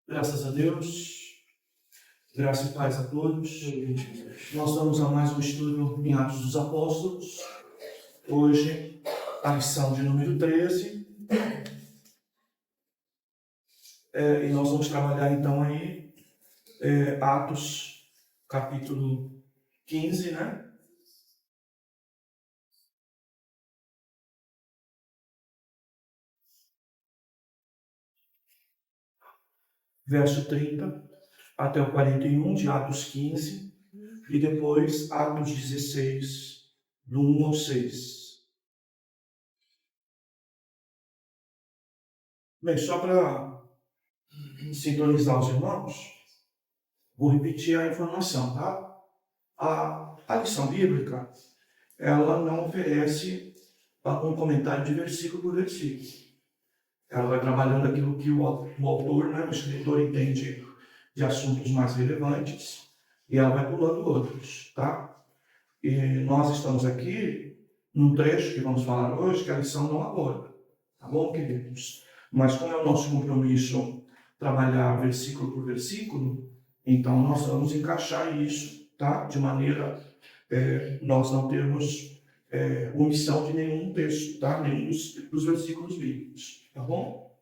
Graças a Deus, graça e paz a todos. Nós vamos a mais um estudo em Atos dos Apóstolos. Hoje, a lição de número 13. E nós vamos trabalhar então aí Atos, capítulo 15, né? Verso 30 até o 41 de Atos 15, e depois Atos 16, do 1 ao 6. Bem, só para sintonizar os irmãos, vou repetir a informação, tá? A lição bíblica, ela não oferece um comentário de versículo por versículo. Ela vai trabalhando aquilo que o autor, né, o escritor, entende de assuntos mais relevantes, e ela vai pulando outros, tá? E nós estamos aqui num trecho que vamos falar hoje que a lição não aborda, tá bom, queridos? Mas como é o nosso compromisso trabalhar versículo por versículo, então nós vamos encaixar isso, tá? De maneira nós não termos omissão de nenhum texto, tá? Nenhum dos versículos bíblicos, tá bom?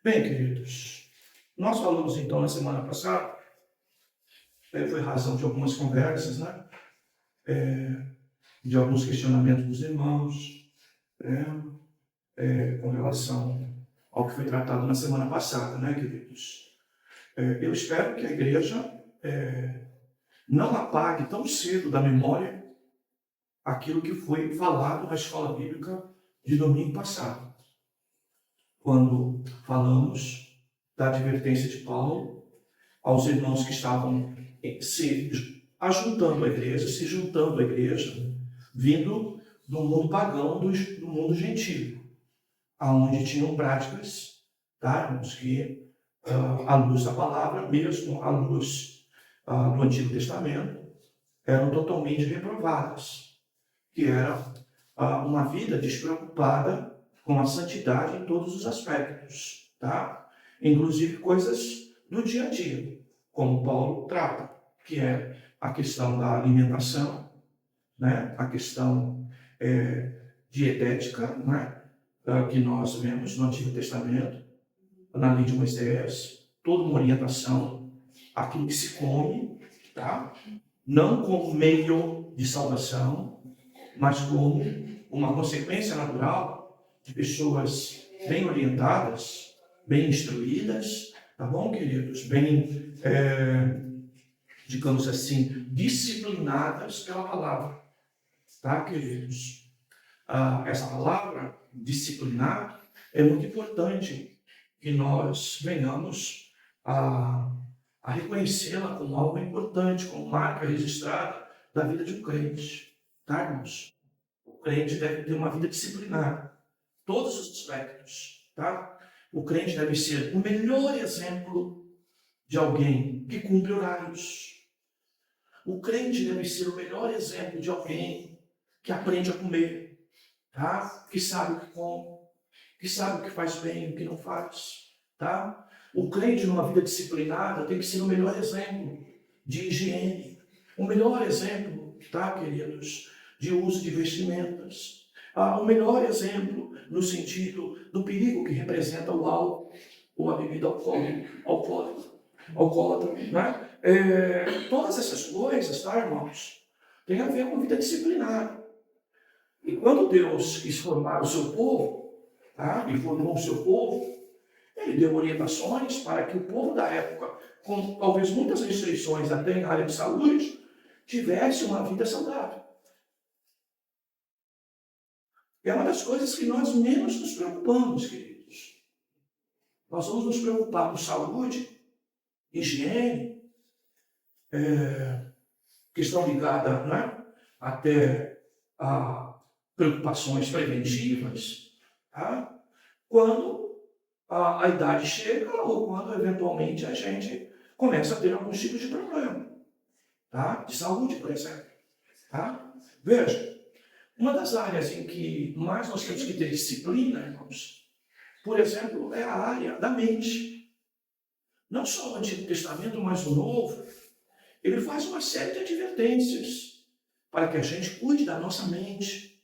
Bem, queridos, nós falamos então na semana passada, foi razão de algumas conversas, né? De alguns questionamentos dos irmãos, com relação ao que foi tratado na semana passada, né, queridos? Eu espero que a igreja não apague tão cedo da memória aquilo que foi falado na escola bíblica de domingo passado, quando falamos da advertência de Paulo aos irmãos que estavam se ajuntando à igreja, se juntando à igreja, vindo do mundo pagão, do mundo gentil, aonde tinham práticas, tá, irmãos, que à luz da palavra, mesmo à luz do Antigo Testamento, eram totalmente reprovadas, que era uma vida despreocupada com a santidade em todos os aspectos, tá? Inclusive coisas do dia a dia, como Paulo trata, que é a questão da alimentação, né? A questão dietética, né? Que nós vemos no Antigo Testamento, na lei de Moisés, toda uma orientação àquilo que se come, tá? Não como meio de salvação, mas como uma consequência natural de pessoas bem orientadas, bem instruídas, tá bom, queridos? Bem, digamos assim, disciplinadas pela palavra, tá, queridos? Essa palavra, disciplinar, é muito importante que nós venhamos a reconhecê-la como algo importante, como marca registrada da vida de um crente, tá, irmãos? O crente deve ter uma vida disciplinada, todos os aspectos, tá? O crente deve ser o melhor exemplo de alguém que cumpre horários. O crente deve ser o melhor exemplo de alguém que aprende a comer, tá? Que sabe o que come, que sabe o que faz bem e o que não faz, tá? O crente numa vida disciplinada tem que ser o melhor exemplo de higiene, o melhor exemplo, tá, queridos, de uso de vestimentas, o melhor exemplo no sentido do perigo que representa o álcool ou a bebida alcoólatra, né? Todas essas coisas, tá, irmãos, tem a ver com vida disciplinada. E quando Deus quis formar o seu povo, tá, e formou o seu povo, ele deu orientações para que o povo da época, com talvez muitas restrições até em área de saúde, tivesse uma vida saudável. É uma das coisas que nós menos nos preocupamos, queridos. Nós vamos nos preocupar com saúde, higiene, questão ligada, né, até a preocupações preventivas, tá? Quando a idade chega ou quando eventualmente a gente começa a ter alguns tipos de problema, tá? De saúde, por exemplo, tá? Veja, uma das áreas em que mais nós temos que ter disciplina, irmãos, por exemplo, é a área da mente. não só o Antigo Testamento, mas o Novo, ele faz uma série de advertências para que a gente cuide da nossa mente,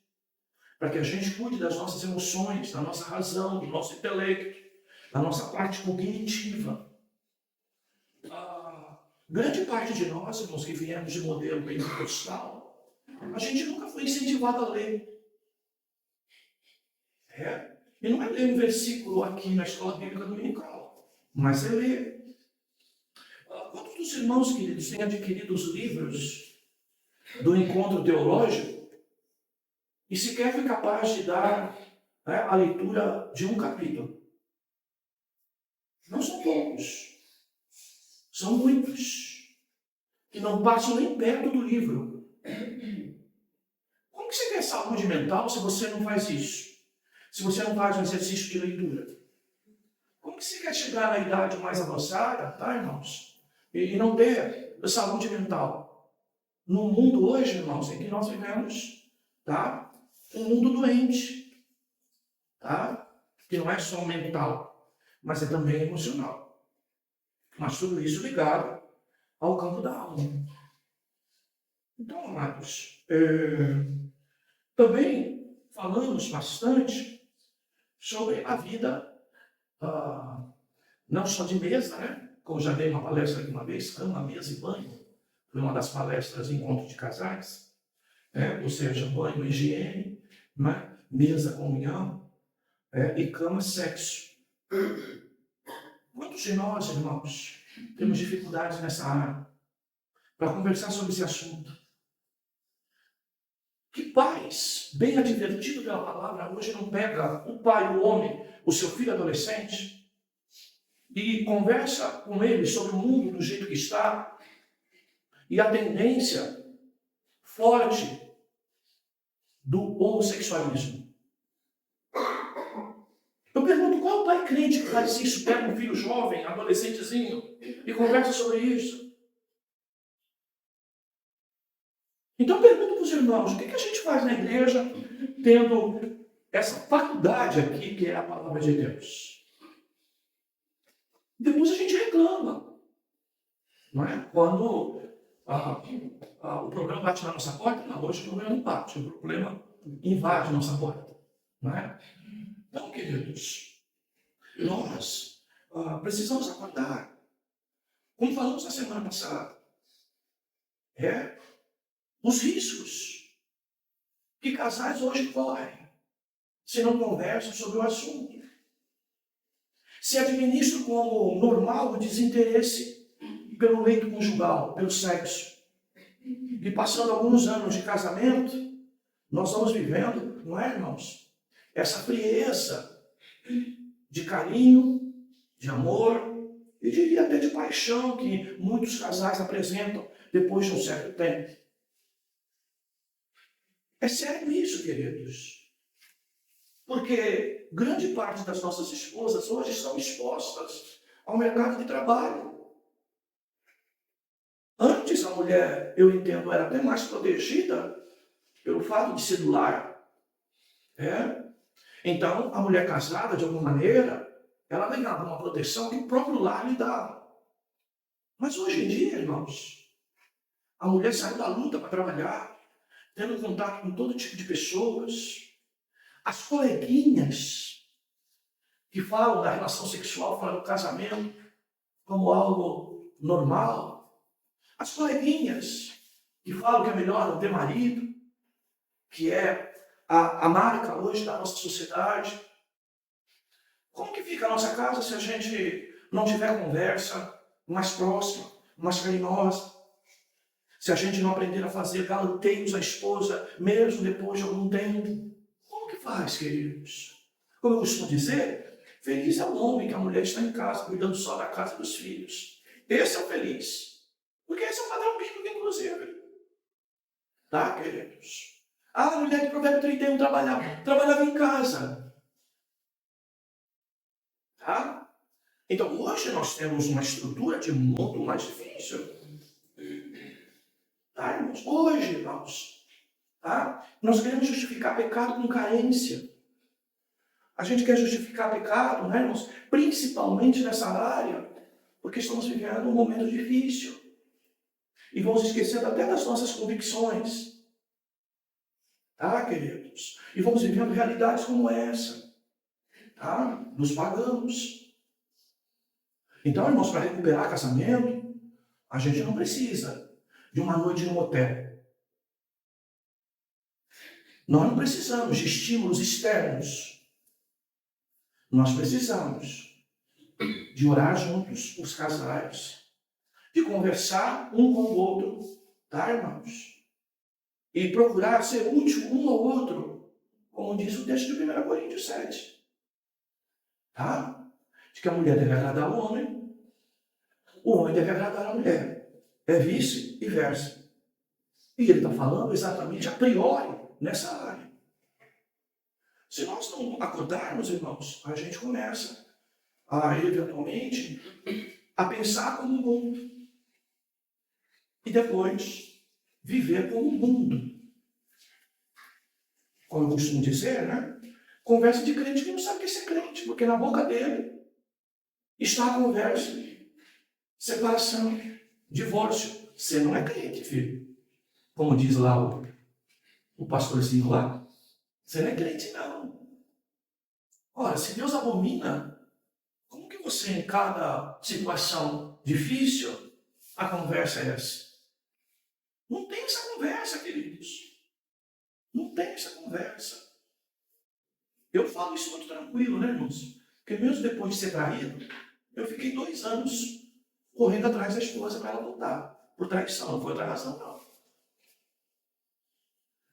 para que a gente cuide das nossas emoções, da nossa razão, do nosso intelecto, da nossa parte cognitiva. Grande parte de nós, irmãos, que viemos de modelo pentecostal, a gente nunca foi incentivado a ler. E não é ler um versículo aqui na escola bíblica dominical, mas é ler. Quantos dos irmãos queridos têm adquirido os livros do encontro teológico e sequer foi capaz de dar, né, a leitura de um capítulo? Não são poucos, são muitos, que não passam nem perto do livro. Como que você quer saúde mental se você não faz isso? Se você não faz um exercício de leitura? Como que você quer chegar na idade mais avançada, tá, irmãos? E não ter saúde mental? No mundo hoje, irmãos, em que nós vivemos, tá? Um mundo doente, tá? Que não é só mental, mas é também emocional. Mas tudo isso ligado ao campo da alma. Então, amados, também falamos bastante sobre a vida, não só de mesa, né? Como já dei uma palestra aqui uma vez, cama, mesa e banho. Foi uma das palestras em encontro de casais, né? Ou seja, banho, higiene, né? Mesa, comunhão, e cama, sexo. Quantos de nós, irmãos, temos dificuldades nessa área para conversar sobre esse assunto? Que pais, bem advertido pela palavra, hoje não pega o pai, o homem, o seu filho adolescente, e conversa com ele sobre o mundo do jeito que está, e a tendência forte do homossexualismo. Eu pergunto, qual é o pai crente que faz isso, pega um filho jovem, adolescentezinho, e conversa sobre isso? Então eu pergunto para os irmãos, o que a gente faz na igreja tendo essa faculdade aqui, que é a palavra de Deus? Depois a gente reclama, não é? Quando o problema bate na nossa porta, não, hoje o problema não bate, o problema invade nossa porta, não é? Então, queridos, nós precisamos acordar. Como falamos na semana passada, os riscos que casais hoje correm se não conversam sobre o assunto. Se administram como normal o desinteresse pelo leito conjugal, pelo sexo. E passando alguns anos de casamento, nós vamos vivendo, não é, irmãos? Essa frieza de carinho, de amor, e diria até de paixão que muitos casais apresentam depois de um certo tempo. É sério isso, queridos. Porque grande parte das nossas esposas hoje estão expostas ao mercado de trabalho. Antes a mulher, eu entendo, era até mais protegida pelo fato de ser do lar. Então, a mulher casada, de alguma maneira, ela ganhava uma proteção que o próprio lar lhe dava. Mas hoje em dia, irmãos, a mulher saiu da luta para trabalhar, tendo contato com todo tipo de pessoas. As coleguinhas que falam da relação sexual fora do casamento como algo normal. As coleguinhas que falam que é melhor não ter marido, que é a marca hoje da nossa sociedade. Como que fica a nossa casa se a gente não tiver conversa mais próxima, mais carinhosa? Se a gente não aprender a fazer galanteios à esposa, mesmo depois de algum tempo? Como que faz, queridos? Como eu costumo dizer, feliz é o homem que a mulher está em casa, cuidando só da casa e dos filhos. Esse é o feliz. Porque esse é o padrão bíblico, inclusive. Tá, queridos? A mulher de Provérbios 31 trabalhava em casa. Tá? Então, hoje nós temos uma estrutura de mundo mais difícil. Tá, irmãos? Hoje, irmãos, tá? Nós queremos justificar pecado com carência. A gente quer justificar pecado, né, irmãos? Principalmente nessa área Porque estamos vivendo um momento difícil. E vamos esquecendo até das nossas convicções. Tá, queridos? E vamos vivendo realidades como essa. Tá? Nos pagamos. Então, irmãos, para recuperar casamento, a gente não precisa de uma noite no hotel. Nós não precisamos de estímulos externos. Nós precisamos de orar juntos, os casais, de conversar um com o outro, tá, irmãos? E procurar ser útil um ao outro, como diz o texto de 1 Coríntios 7. Tá? De que a mulher deve agradar o homem deve agradar a mulher. É vice-versa. E ele está falando exatamente a priori nessa área. Se nós não acordarmos, irmãos, a gente começa a, eventualmente, a pensar como o mundo. E depois, viver como o mundo. Como eu costumo dizer, né? Conversa de crente que não sabe o que é ser crente, porque na boca dele está a conversa, separação, divórcio. Você não é crente, filho. Como diz lá o pastorzinho lá. Você não é crente, não. Ora, se Deus abomina, como que você, em cada situação difícil, a conversa é essa? Não tem essa conversa, queridos. Não tem essa conversa. Eu falo isso muito tranquilo, né, irmãos? Porque mesmo depois de ser traído, eu fiquei 2 anos correndo atrás da esposa para ela voltar. Por traição, não foi outra razão, não.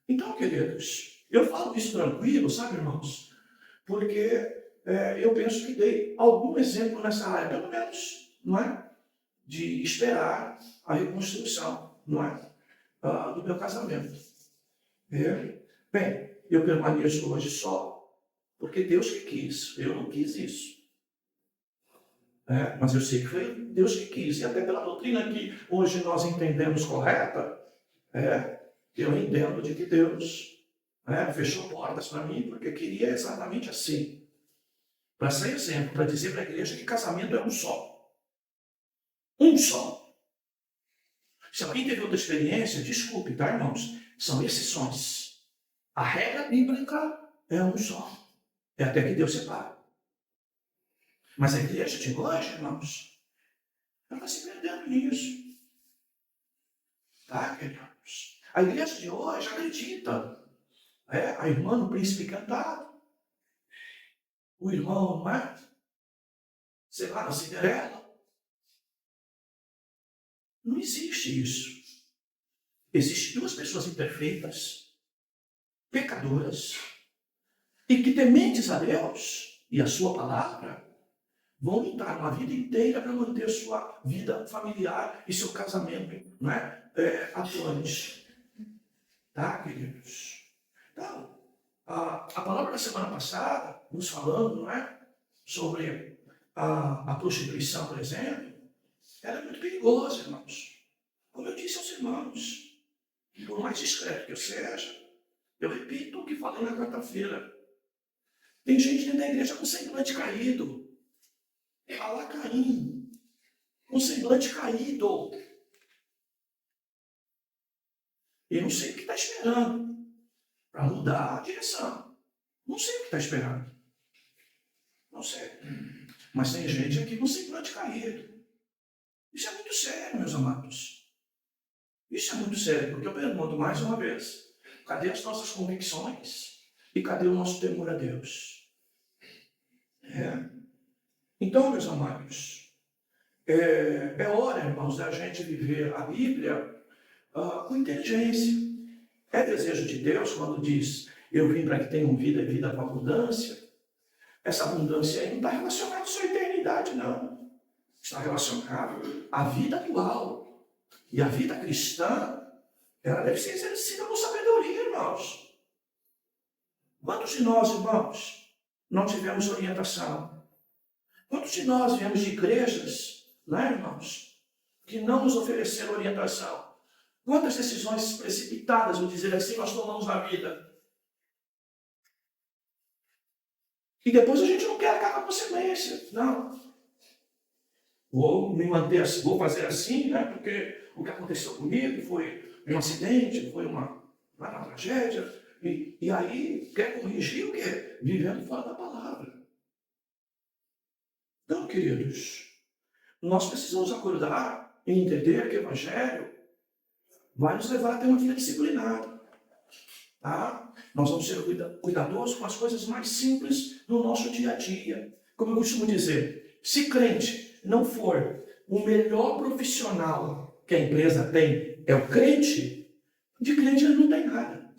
Então, queridos, eu falo isso tranquilo, sabe, irmãos? Porque eu penso que dei algum exemplo nessa área, pelo menos, não é? De esperar a reconstrução, não é? Do meu casamento. Bem, eu permaneço hoje só porque Deus que quis. Eu não quis isso. Mas eu sei que foi Deus que quis. E até pela doutrina que hoje nós entendemos correta, eu entendo de que Deus fechou portas para mim porque queria exatamente assim. Para ser exemplo, para dizer para a igreja que casamento é um só. Um só. Se alguém teve outra experiência, desculpe, tá, irmãos? São exceções. A regra bíblica é um só. É até que Deus separe. Mas a igreja de hoje, irmãos, ela está se perdendo nisso. Tá, queridos? A igreja de hoje acredita. A irmã no príncipe encantado. O irmão, não é? Sei lá, na Cinderela. Não existe isso. Existem 2 pessoas imperfeitas, pecadoras, e que tementes a Deus e a sua palavra vão lutar uma vida inteira para manter sua vida familiar e seu casamento, não é? Atuante. Tá, queridos? Então, a palavra da semana passada, nos falando, não é? Sobre a prostituição, por exemplo, ela é muito perigosa, irmãos. Como eu disse aos irmãos, por mais discreto que eu seja, eu repito o que falei na quarta-feira. Tem gente dentro da igreja com semblante caído. Alá Caim, com semblante caído. E não sei o que está esperando para mudar a direção. Não sei o que está esperando. Não sei. Mas tem gente aqui com semblante caído. Isso é muito sério, meus amados. Isso é muito sério, porque eu pergunto mais uma vez: cadê as nossas convicções? E cadê o nosso temor a Deus? Então, meus amados, é hora, irmãos, da gente viver a Bíblia com inteligência. É desejo de Deus quando diz: eu vim para que tenham vida e vida com abundância. Essa abundância aí não está relacionada à sua eternidade, não. Está relacionada à vida atual. E a vida cristã, ela deve ser exercida com sabedoria, irmãos. Quantos de nós, irmãos, não tivemos orientação? Quantos de nós viemos de igrejas, né, irmãos, que não nos ofereceram orientação? Quantas decisões precipitadas, vou dizer assim, nós tomamos na vida? E depois a gente não quer acabar com a consequência. Não. Vou me manter assim, vou fazer assim, né? Porque o que aconteceu comigo foi um acidente, foi uma tragédia. E aí quer corrigir o quê? Vivendo fora da palavra. Então, queridos, nós precisamos acordar e entender que o Evangelho vai nos levar a ter uma vida disciplinada. Tá? Nós vamos ser cuidadosos com as coisas mais simples do nosso dia a dia. Como eu costumo dizer, se crente não for o melhor profissional que a empresa tem, é o crente, de crente ele não tem nada.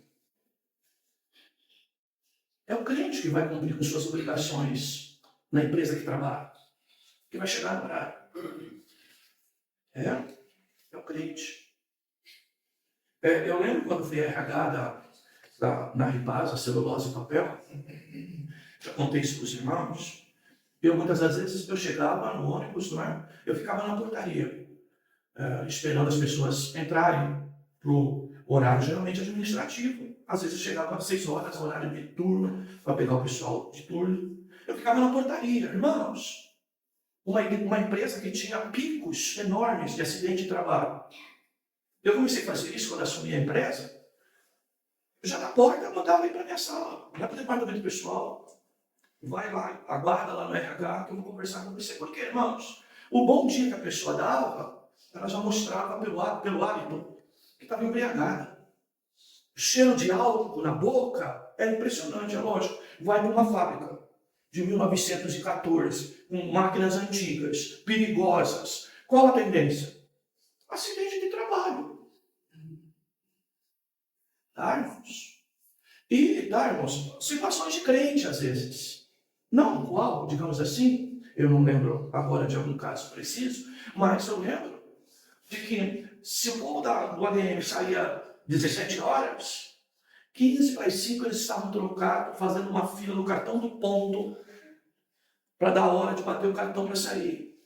É o crente que vai cumprir com suas obrigações na empresa que trabalha, que vai chegar no horário. É o crente. Eu lembro quando fui RH na Ribasa, celulose e papel, já contei isso para os irmãos, muitas das vezes eu chegava no ônibus, não é? Eu ficava na portaria, esperando as pessoas entrarem para o horário geralmente administrativo. Às vezes eu chegava às 6 horas, horário de turno, para pegar o pessoal de turno. Eu ficava na portaria. Irmãos, uma empresa que tinha picos enormes de acidente de trabalho. Eu comecei a fazer isso quando assumi a empresa. Já na porta eu mandava ir para a minha sala, vai para o departamento pessoal. Vai lá, aguarda lá no RH que eu vou conversar com você. Porque, irmãos, o bom dia que a pessoa dava, ela já mostrava pelo hálito que estava embriagada. O cheiro de álcool na boca é impressionante, é lógico. Vai para uma fábrica de 1914, com máquinas antigas, perigosas. Qual a tendência? Acidente de trabalho. Tá, irmãos? Irmãos, situações de crente, às vezes. Não qual, digamos assim, eu não lembro agora de algum caso preciso, mas eu lembro de que se o povo do ADM saía 17 horas, 15 para as 5 eles estavam trocados, fazendo uma fila no cartão do ponto para dar a hora de bater o cartão para sair.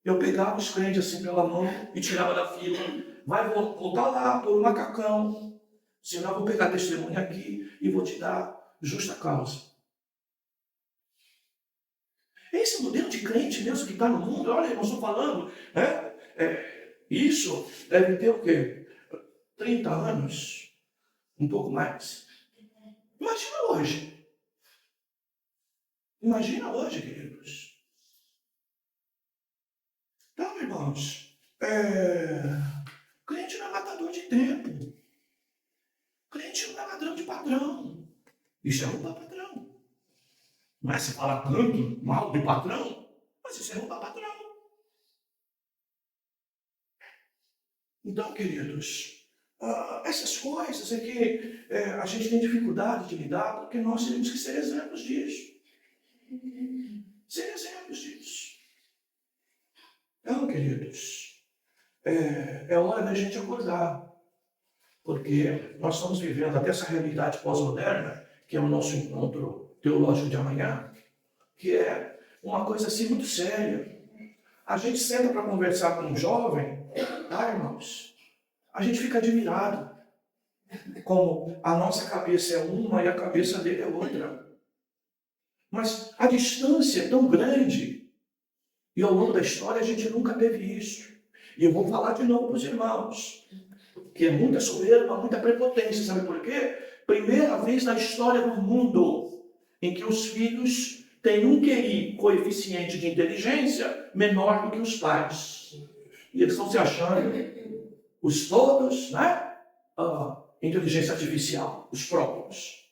Eu pegava os crentes assim pela mão e tirava da fila. Vai voltar lá por um macacão, senão eu vou pegar testemunha aqui e vou te dar justa causa. Esse modelo de crente mesmo que está no mundo, olha, nós estamos falando, né? Isso deve ter o quê? 30 anos, um pouco mais. Imagina hoje. Imagina hoje, queridos. Então, irmãos, crente não é matador de tempo. Crente não é ladrão de patrão. Isso é roubar patrão. Não é se falar tanto mal de patrão, mas isso é roubar patrão. Então, queridos, essas coisas é que a gente tem dificuldade de lidar, porque nós temos que ser exemplos disso. Ser exemplos disso. Então, queridos, é hora da gente acordar, porque nós estamos vivendo até essa realidade pós-moderna, que é o nosso encontro teológico de amanhã, que é uma coisa assim muito séria. A gente senta para conversar com um jovem, tá, irmãos? A gente fica admirado, como a nossa cabeça é uma e a cabeça dele é outra. Mas a distância é tão grande, e ao longo da história a gente nunca teve isso. E eu vou falar de novo para os irmãos, que é muita soberba, muita prepotência, sabe por quê? Primeira vez na história do mundo em que os filhos têm um QI, coeficiente de inteligência, menor do que os pais. E eles estão se achando os todos, né? Inteligência artificial, os próprios.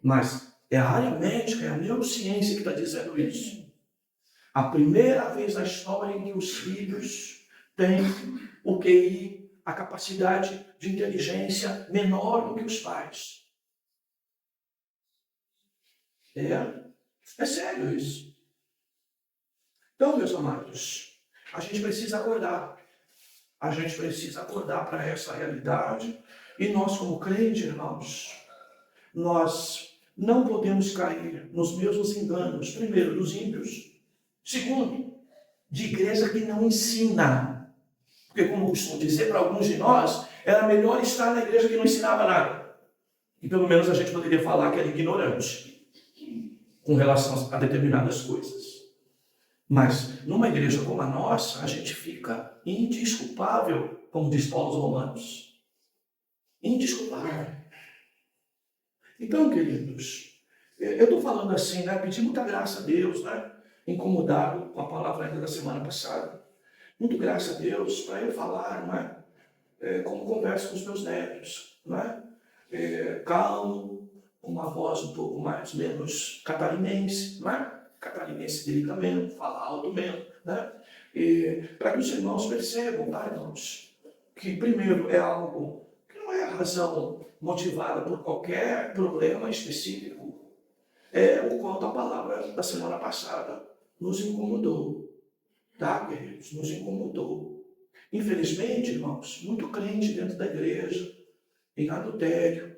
Mas é a área médica, é a neurociência que está dizendo isso. A primeira vez na história em que os filhos têm o QI, a capacidade de inteligência menor do que os pais. É sério isso. Então, meus amados, a gente precisa acordar. A gente precisa acordar para essa realidade. E nós, como crentes, irmãos, nós não podemos cair nos mesmos enganos, primeiro, dos ímpios. Segundo, de igreja que não ensina. Porque, como eu costumo dizer, para alguns de nós, era melhor estar na igreja que não ensinava nada. E pelo menos a gente poderia falar que era ignorante com relação a determinadas coisas. Mas numa igreja como a nossa, a gente fica indesculpável, como diz Paulo aos Romanos. Indesculpável. Então, queridos, eu estou falando assim, né? Pedi muita graça a Deus, né? Incomodado com a palavra ainda da semana passada. Muito graça a Deus para eu falar, não é? Como converso com os meus netos, não é? Calmo, com uma voz um pouco mais menos catarinense, não é? Catarinense delicadamente, fala alto mesmo, né? Para que os irmãos percebam, tá, irmãos? Que primeiro é algo que não é a razão motivada por qualquer problema específico, é o quanto a palavra da semana passada nos incomodou, tá, queridos? Nos incomodou. Infelizmente, irmãos, muito crente dentro da igreja, em adultério,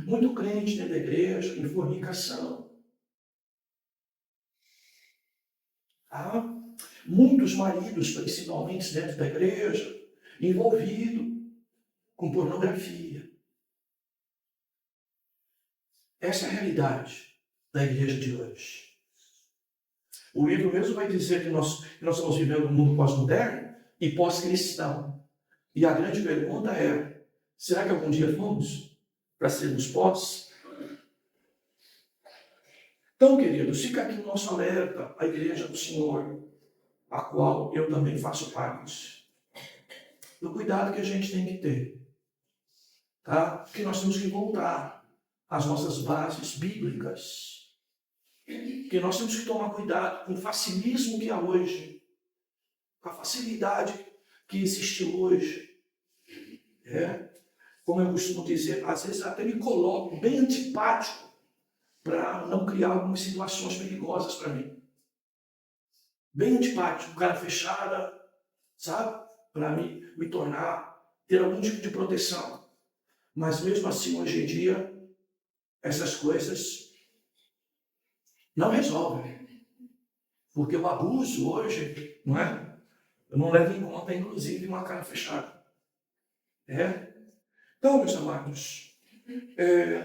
muito crente dentro da igreja, em fornicação. Tá? Muitos maridos, principalmente dentro da igreja, envolvidos com pornografia. Essa é a realidade da igreja de hoje. O livro mesmo vai dizer que nós estamos vivendo um mundo pós-moderno e pós-cristão. E a grande pergunta é, será que algum dia fomos para sermos pós? Então, queridos, fica aqui o nosso alerta à igreja do Senhor, a qual eu também faço parte. Do cuidado que a gente tem que ter, tá? Que nós temos que voltar às nossas bases bíblicas. Que nós temos que tomar cuidado com o facilismo que há hoje, com a facilidade que existe hoje. Como eu costumo dizer, às vezes até me coloco bem antipático para não criar algumas situações perigosas para mim. Bem antipático, cara fechada, sabe? Para me tornar, ter algum tipo de proteção. Mas mesmo assim, hoje em dia, essas coisas não resolvem. Porque o abuso hoje, não é? Eu não levo em conta, inclusive, uma cara fechada. Então, meus amados,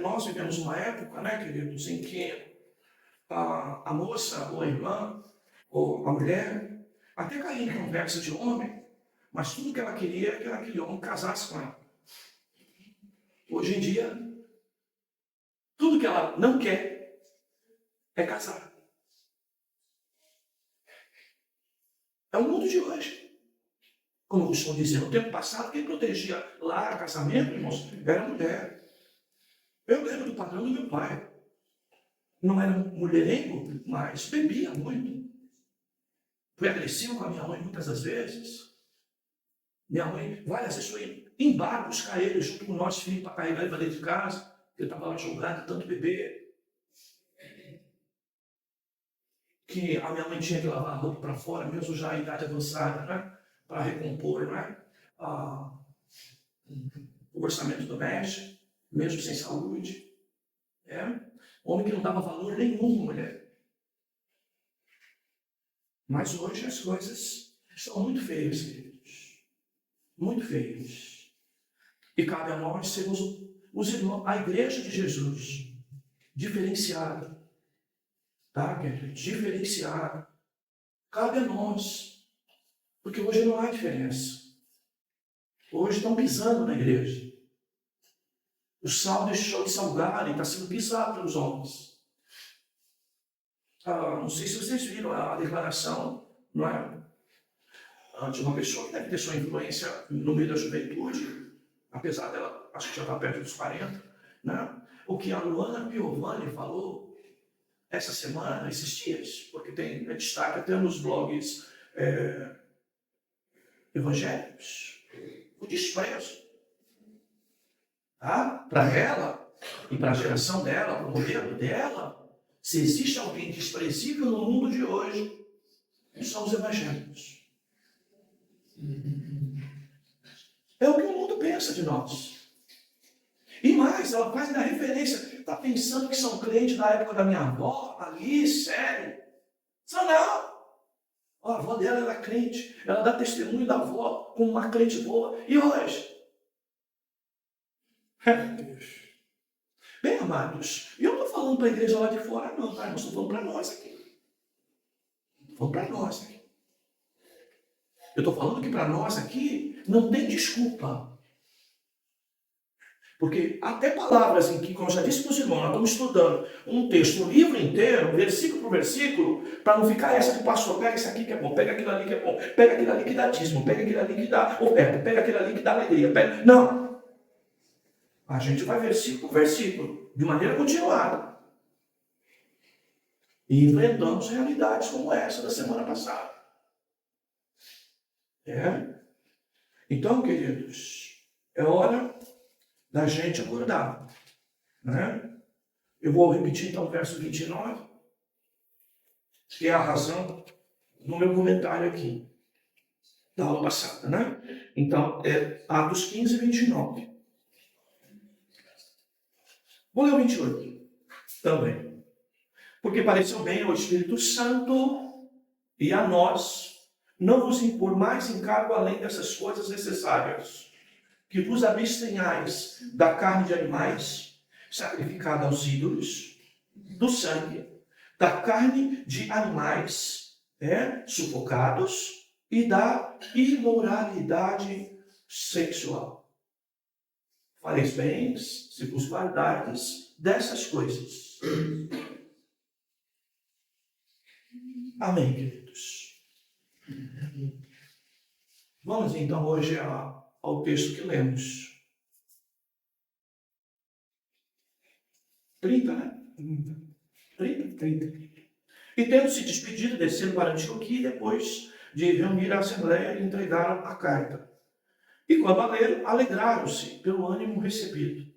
nós vivemos uma época, né, queridos, em que a moça, ou a irmã, ou a mulher, até caía em conversa de homem, mas tudo que ela queria é que aquele homem casasse com ela. Hoje em dia, tudo que ela não quer é casar. É o mundo de hoje. Como eu costumo dizer, no tempo passado, quem protegia lar, casamento, irmãos, era a mulher. Eu lembro do padrão do meu pai. Não era mulherengo, mas bebia muito. Fui agressivo com a minha mãe muitas das vezes. Minha mãe, várias vezes, foi em bar buscar ele junto com nós filhos para carregar ele para dentro de casa. Ele estava lá jogando, tanto beber. Que a minha mãe tinha que lavar a roupa para fora, mesmo já em idade avançada, né? Para recompor, né? O orçamento doméstico, mesmo sem saúde. Homem que não dava valor nenhum à mulher. Mas hoje as coisas estão muito feias, queridos. Muito feias. E cabe a nós sermos os irmãos, a igreja de Jesus, diferenciada. Tá, queridos? Diferenciada. Cabe a nós. Porque hoje não há diferença. Hoje estão pisando na igreja. O sal deixou de salgar e está sendo pisado pelos homens. Não sei se vocês viram a declaração, não é? De uma pessoa que deve ter sua influência no meio da juventude, apesar dela, acho que já está perto dos 40, né? O que a Luana Piovani falou essa semana, esses dias, porque tem destaque até nos blogs evangélicos, o desprezo. Tá? Para ela e para a geração dela, para o modelo dela, se existe alguém desprezível no mundo de hoje, são os evangélicos. É o que o mundo pensa de nós. E mais, ela faz na referência, está pensando que são crentes da época da minha avó, ali, sério. São não. A avó dela era crente, ela dá testemunho da avó como uma crente boa. E hoje? Bem, amados, eu não estou falando para a igreja lá de fora, não, tá? Eu estou falando para nós aqui. Falando para nós aqui. Eu estou falando que para nós aqui não tem desculpa. Porque até palavras em que, como eu já disse para os irmãos, nós estamos estudando um texto, um livro inteiro, versículo por versículo, para não ficar essa do pastor, pega isso aqui que é bom, pega aquilo ali que é bom, pega aquilo ali que dá dízimo, pega aquilo ali que dá oferta, pega aquilo ali que dá alegria. Pega... Não! A gente vai versículo por versículo, de maneira continuada. E enfrentamos realidades como essa da semana passada. Então, queridos, é hora da gente acordar, né? Eu vou repetir então o verso 29, que é a razão no meu comentário aqui, da aula passada, né? Então, é Atos 15, 29. Vou ler o 28 também. Porque pareceu bem ao Espírito Santo e a nós não vos impor mais encargo além dessas coisas necessárias, que vos abstenhais da carne de animais sacrificada aos ídolos, do sangue, da carne de animais sufocados e da imoralidade sexual. Fareis bem se vos guardardes dessas coisas. Amém, queridos. Vamos então hoje ao texto que lemos. 30, né? 30. E tendo se despedido, desceram para Antioquia, depois de reunir a assembleia, entregaram a carta. E quando a leram, alegraram-se pelo ânimo recebido.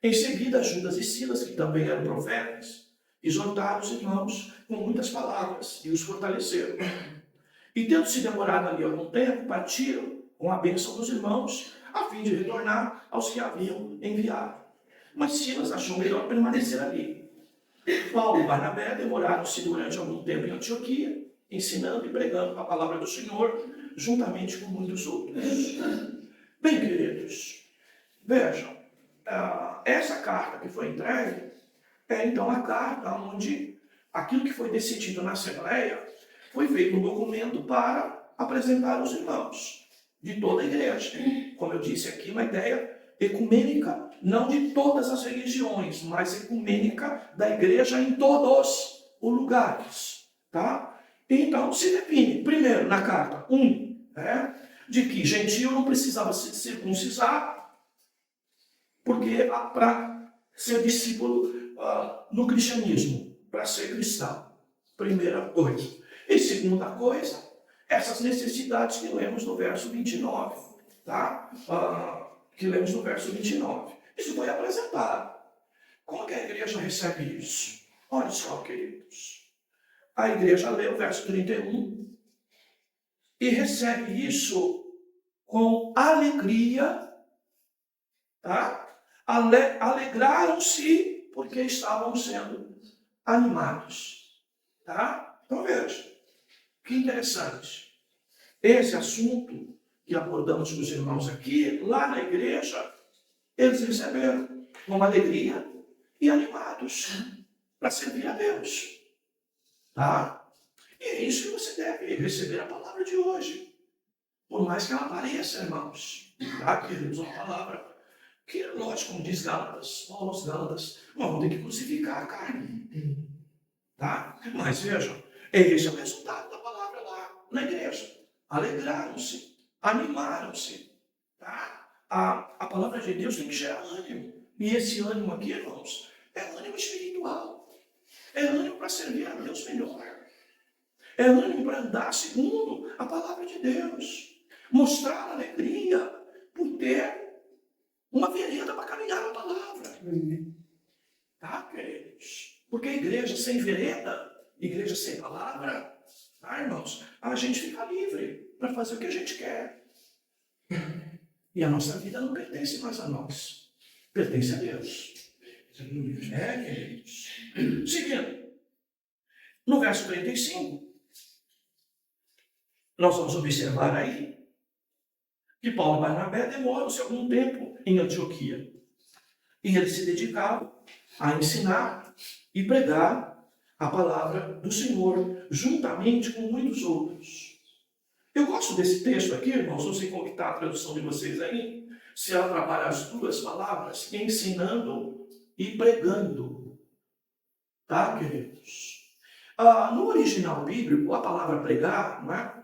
Em seguida, Judas e Silas, que também eram profetas, exortaram os irmãos com muitas palavras e os fortaleceram. E tendo se demorado ali algum tempo, partiram com a bênção dos irmãos, a fim de retornar aos que haviam enviado. Mas Silas achou melhor permanecer ali. Paulo e Barnabé demoraram-se durante algum tempo em Antioquia, ensinando e pregando a palavra do Senhor, juntamente com muitos outros. Bem, queridos, vejam, essa carta que foi entregue é então a carta onde aquilo que foi decidido na Assembleia foi feito um documento para apresentar aos irmãos de toda a igreja. Como eu disse aqui, uma ideia ecumênica, não de todas as religiões, mas ecumênica da igreja em todos os lugares. Tá? Então, se define, primeiro, na carta 1, de que gentio não precisava se circuncisar, porque para ser discípulo no cristianismo, para ser cristão. Primeira coisa. E segunda coisa, essas necessidades que lemos no verso 29. Tá? Que lemos no verso 29. Isso foi apresentado. Como que a igreja recebe isso? Olha só, queridos. A igreja lê o verso 31 e recebe isso com alegria, tá? Alegraram-se porque estavam sendo animados, tá? Então veja, que interessante. Esse assunto que abordamos com os irmãos aqui, lá na igreja, eles receberam com alegria e animados para servir a Deus, tá? E é isso que você deve receber a palavra de hoje. Por mais que ela pareça, irmãos, tá, queridos, uma palavra que, lógico, como diz Gálatas, Paulo aos Gálatas, vamos ter que crucificar a carne, tá? Mas vejam, esse é o resultado da palavra lá na igreja. Alegraram-se, animaram-se, tá? A palavra de Deus tem que gerar ânimo. E esse ânimo aqui, irmãos, é ânimo espiritual. É ânimo para servir a Deus melhor. É ânimo para andar segundo a palavra de Deus. Mostrar alegria por ter uma vereda para caminhar na palavra. Tá, queridos? Porque a igreja sem vereda, igreja sem palavra, tá, irmãos? A gente fica livre para fazer o que a gente quer. E a nossa vida não pertence mais a nós. Pertence a Deus. Queridos. Seguindo. No verso 35, nós vamos observar aí que Paulo e Barnabé demoram-se algum tempo em Antioquia. E eles se dedicavam a ensinar e pregar a palavra do Senhor, juntamente com muitos outros. Eu gosto desse texto aqui, irmãos, não sei como está a tradução de vocês aí, se ela trabalha as duas palavras, ensinando e pregando. Tá, queridos? No original bíblico, a palavra pregar, não é?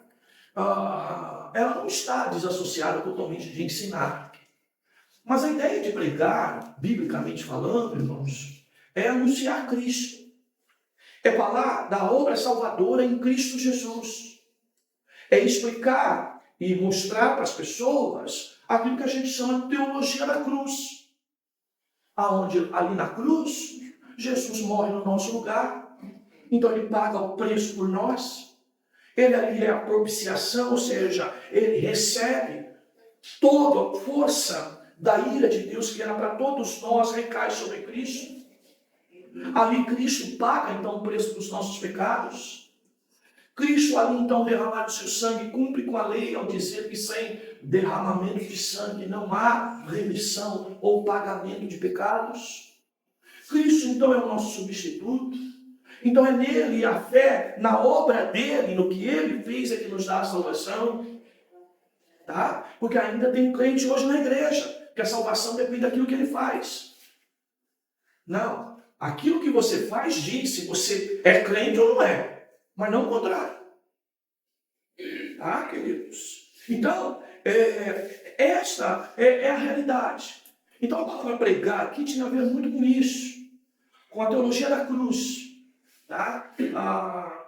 Ela não está desassociada totalmente de ensinar. Mas a ideia de pregar, biblicamente falando, irmãos, é anunciar Cristo. É falar da obra salvadora em Cristo Jesus. É explicar e mostrar para as pessoas aquilo que a gente chama de teologia da cruz. Aonde ali na cruz, Jesus morre no nosso lugar. Então ele paga o preço por nós. Ele ali é a propiciação, ou seja, ele recebe toda a força da ira de Deus que era para todos nós, recai sobre Cristo. Ali Cristo paga então o preço dos nossos pecados. Cristo ali então derramar o seu sangue cumpre com a lei ao dizer que sem derramamento de sangue não há remissão ou pagamento de pecados. Cristo então é o nosso substituto. Então é nele a fé, na obra dele, no que ele fez é que nos dá a salvação. Tá? Porque ainda tem crente hoje na igreja, que a salvação depende daquilo que ele faz. Não. Aquilo que você faz diz se você é crente ou não é. Mas não o contrário. Tá, queridos? Então, esta é a realidade. Então a palavra pregar aqui tinha a ver muito com isso. Com a teologia da cruz. Tá?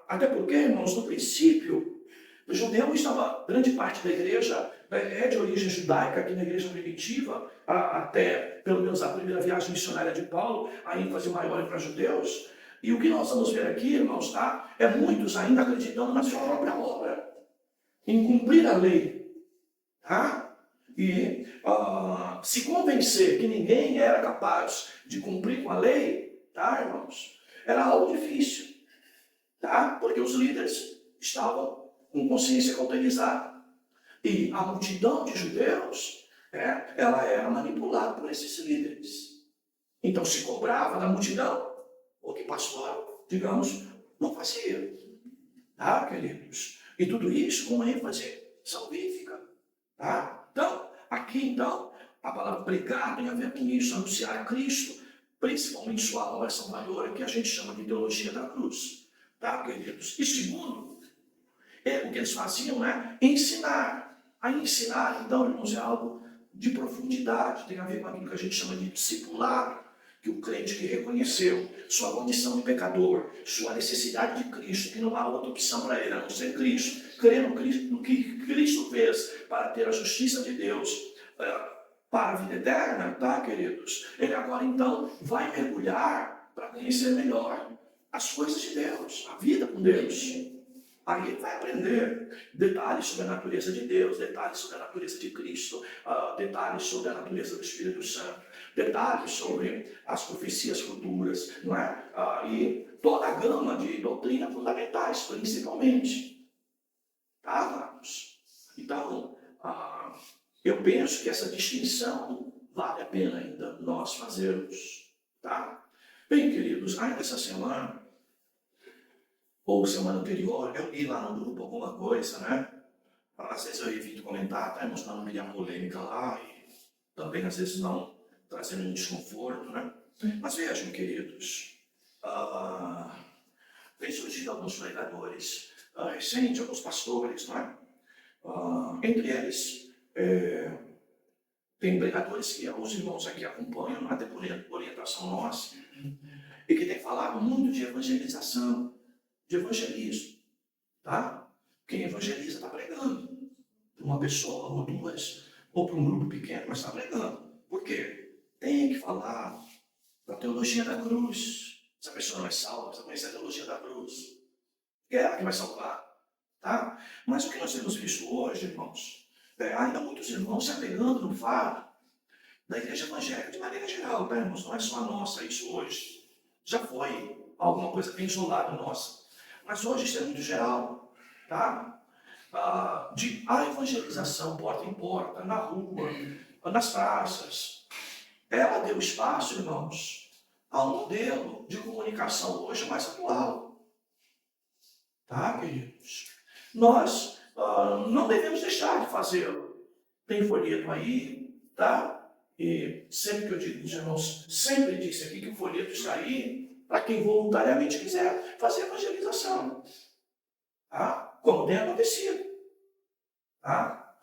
Até porque, irmãos, no princípio, o judeu estava, grande parte da igreja é de origem judaica, aqui na igreja primitiva, até pelo menos a primeira viagem missionária de Paulo, a ênfase maior é para judeus. E o que nós vamos ver aqui, irmãos, tá? É muitos ainda acreditando na sua própria obra, em cumprir a lei. Tá? E se convencer que ninguém era capaz de cumprir com a lei, tá, irmãos? Era algo difícil, tá? Porque os líderes estavam com consciência cauterizada. E a multidão de judeus, ela era manipulada por esses líderes. Então se cobrava da multidão o que pastor, digamos, não fazia. Tá, queridos? E tudo isso com ênfase salvífica. Tá? Então, aqui então, a palavra pregar tem a ver com isso, anunciar a Cristo, principalmente sua obra salvadora, que a gente chama de teologia da cruz. Tá, queridos? E segundo, o que eles faziam é ensinar. A ensinar, então, irmãos, é algo de profundidade, tem a ver com aquilo que a gente chama de discipulado, que o crente que reconheceu sua condição de pecador, sua necessidade de Cristo, que não há outra opção para ele, a não ser Cristo, crer no que Cristo fez para ter a justiça de Deus, para a vida eterna, tá, queridos? Ele agora, então, vai mergulhar para conhecer melhor as coisas de Deus, a vida com Deus. Aí ele vai aprender detalhes sobre a natureza de Deus, detalhes sobre a natureza de Cristo, detalhes sobre a natureza do Espírito Santo, detalhes sobre as profecias futuras, não é? E toda a gama de doutrinas fundamentais, principalmente. Tá, amados? Então, eu penso que essa distinção vale a pena ainda nós fazermos. Tá? Bem, queridos, ainda essa semana, ou semana anterior, eu li lá no grupo alguma coisa, né? Às vezes eu evito comentar, tá? Mostrando meio a polêmica lá, e também às vezes não trazendo um desconforto, né? Mas vejam, queridos, tem surgido alguns pregadores recentes, alguns pastores, né? Entre eles, tem pregadores que os irmãos aqui acompanham, até por orientação nossa, e que tem falado muito de evangelização, de evangelismo, tá? Quem evangeliza está pregando. Uma pessoa ou duas, ou para um grupo pequeno, mas está pregando. Por quê? Tem que falar da teologia da cruz. Se a pessoa não é salva, precisa conhecer a teologia da cruz. É ela que vai salvar, tá? Mas o que nós temos visto hoje, irmãos, ainda muitos irmãos se apegando no fato da igreja evangélica de maneira geral, tá, irmãos? Não é só a nossa isso hoje. Já foi alguma coisa bem isolada nossa. Mas hoje isso é muito geral, tá? A evangelização porta em porta, na rua, nas praças. Ela deu espaço, irmãos, há um modelo de comunicação hoje mais atual. Tá, queridos? Nós não devemos deixar de fazê-lo. Tem folheto aí, tá? E sempre que eu digo, os irmãos, sempre disse aqui que o folheto está aí para quem voluntariamente quiser fazer evangelização. Tá? Como tem acontecido. Tá?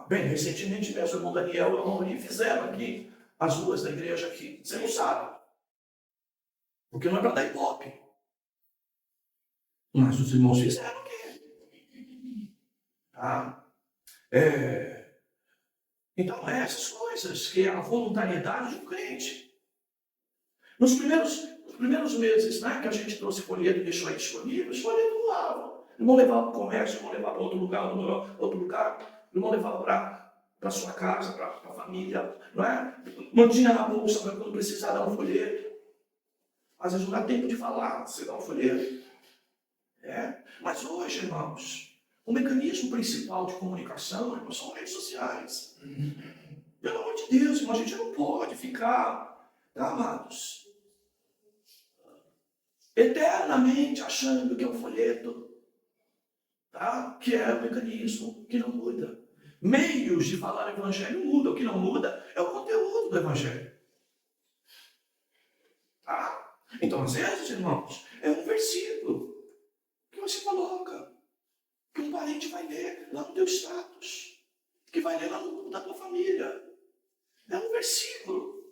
Bem, recentemente mesmo, o irmão Daniel e o irmão Uri fizeram aqui as ruas da igreja aqui. Você não sabe. Porque não é para dar ibope. Mas os irmãos fizeram aqui. Tá? Então, essas coisas que é a voluntariedade do crente. Nos primeiros meses, né, que a gente trouxe folheto e deixou aí disponível, os folhetos voavam. Não levava para o comércio, não levava para outro lugar, não levava para sua casa, para a família, não é? Mantinha na bolsa para quando precisar dar um folheto. Às vezes não dá tempo de falar, você dá um folheto. Mas hoje, irmãos, o mecanismo principal de comunicação, irmãos, são redes sociais. Pelo amor de Deus, irmão, a gente não pode ficar, tá, amados, eternamente achando que é um folheto, tá? Que é um mecanismo que não muda. Meios de falar o evangelho mudam. O que não muda é o conteúdo do evangelho. Tá? Então, às vezes, irmãos, é um versículo que você coloca, que um parente vai ler lá no teu status, que vai ler lá no grupo da tua família. É um versículo.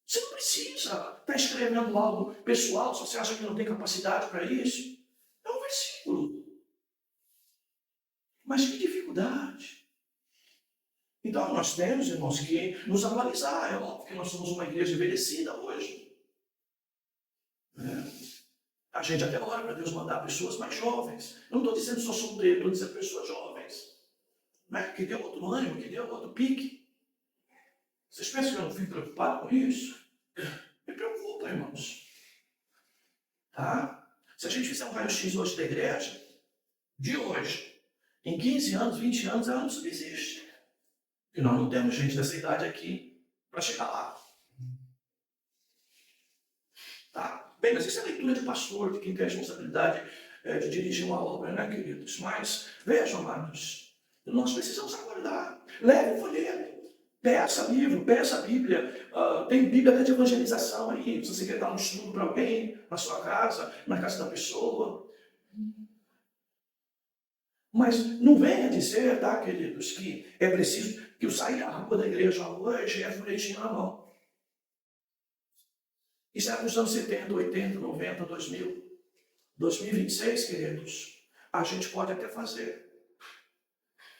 Você não precisa estar escrevendo algo pessoal se você acha que não tem capacidade para isso. É um versículo. Mas que dificuldade. Então nós temos, irmãos, que nos atualizar. É óbvio que nós somos uma igreja envelhecida hoje. A gente até ora para Deus mandar pessoas mais jovens. Eu não estou dizendo só solteiro, estou dizendo pessoas jovens. Que dê outro ânimo, que dê outro pique. Vocês pensam que eu não fico preocupado com isso? Me preocupa, irmãos. Tá? Se a gente fizer um raio-x hoje da igreja, de hoje, em 15 anos, 20 anos, ela não subsiste. E nós não temos gente dessa idade aqui para chegar lá. Tá? Bem, mas isso é leitura de pastor, de quem tem a responsabilidade de dirigir uma obra, né, queridos? Mas, vejam, amados, nós precisamos acordar. Leve o folheto. Peça livro, peça a Bíblia. Tem Bíblia até de evangelização aí. Se você quer dar um estudo para alguém, na sua casa, na casa da pessoa. Mas não venha dizer, tá, queridos, que é preciso que eu saia da rua da igreja hoje e é folhetinho na mão. Isso era nos anos 70, 80, 90, 2000. 2026, queridos, a gente pode até fazer.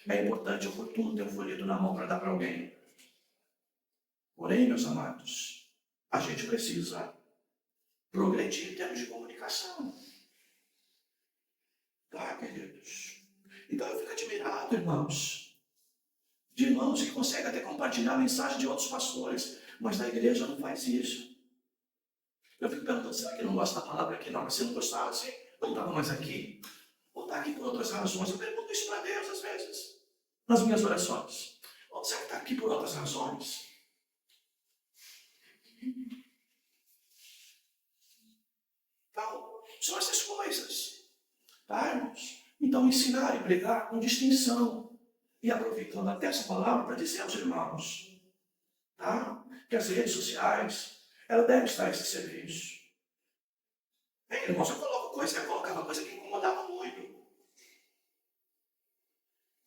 É importante, é oportuno ter um folheto na mão para dar para alguém. Porém, meus amados, a gente precisa progredir em termos de comunicação. Tá, queridos? Então eu fico admirado, irmãos, de irmãos que conseguem até compartilhar a mensagem de outros pastores, mas na igreja não faz isso. Eu fico perguntando, será que não gosta da palavra aqui? Não, mas se não gostasse, não estava mais aqui. Ou está aqui por outras razões. Eu pergunto isso para Deus às vezes, nas minhas orações. Ou será que está aqui por outras razões? Então, são essas coisas. Tá, irmãos? Então, ensinar e pregar com distinção. E aproveitando até essa palavra para dizer aos irmãos, tá? Que as redes sociais, ela deve estar a esse serviço. Bem, irmãos, eu colocava coisa que incomodava muito.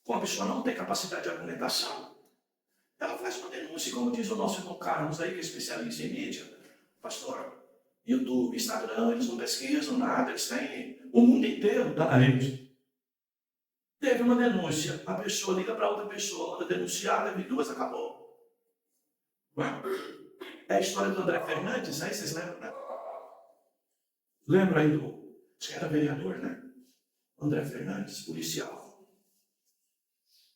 Como a pessoa não tem capacidade de argumentação, ela faz uma denúncia, como diz o nosso irmão Carlos aí, que é especialista em mídia. Pastor, YouTube, Instagram, eles não pesquisam nada, eles têm o mundo inteiro da rede. Teve uma denúncia, a pessoa liga para outra pessoa, manda denunciar, teve duas, acabou. É a história do André Fernandes, né? Vocês lembram, né? Lembra aí do... Você era vereador, né? André Fernandes, policial.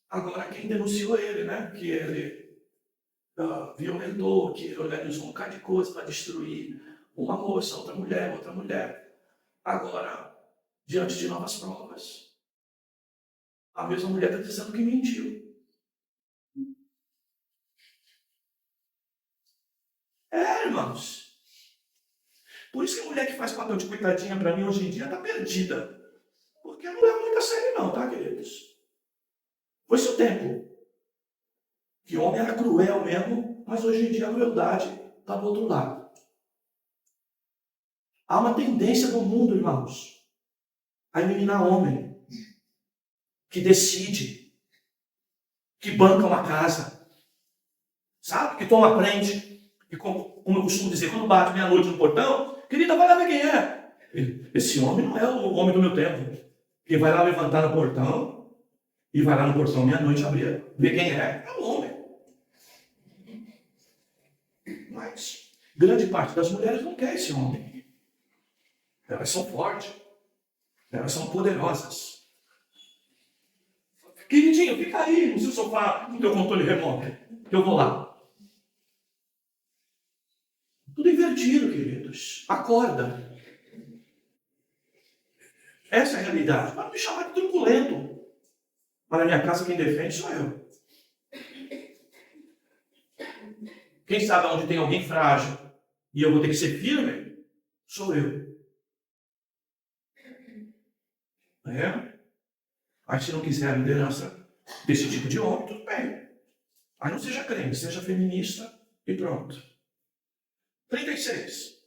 Agora, quem denunciou ele, né? Que ele violentou, que ele organizou um bocado de coisa para destruir uma moça, outra mulher. Agora, diante de novas provas, a mesma mulher está dizendo que mentiu. Irmãos. Por isso que a mulher que faz papel de coitadinha para mim hoje em dia está perdida. Porque não leva muito a sério não, tá, queridos? Foi-se o tempo que o homem era cruel mesmo, mas hoje em dia a crueldade está do outro lado. Há uma tendência do mundo, irmãos, a eliminar homem que decide, que banca uma casa, sabe? Que toma frente. E como eu costumo dizer, quando bate meia-noite no portão, querida, vai lá ver quem é. Esse homem não é o homem do meu tempo. Quem vai lá levantar no portão e vai lá no portão meia-noite abrir, ver quem é o homem. Mas grande parte das mulheres não quer esse homem. Elas são fortes. Elas são poderosas. Queridinho, fica aí no seu sofá, no teu controle remoto, que eu vou lá. Tudo invertido, queridos. Acorda. Essa é a realidade. Para não me chamar de truculento. Mas na minha casa quem defende sou eu. Quem sabe onde tem alguém frágil e eu vou ter que ser firme, sou eu. É? Aí se não quiser a liderança desse tipo de homem, tudo bem. Aí não seja crente, seja feminista e pronto. 36.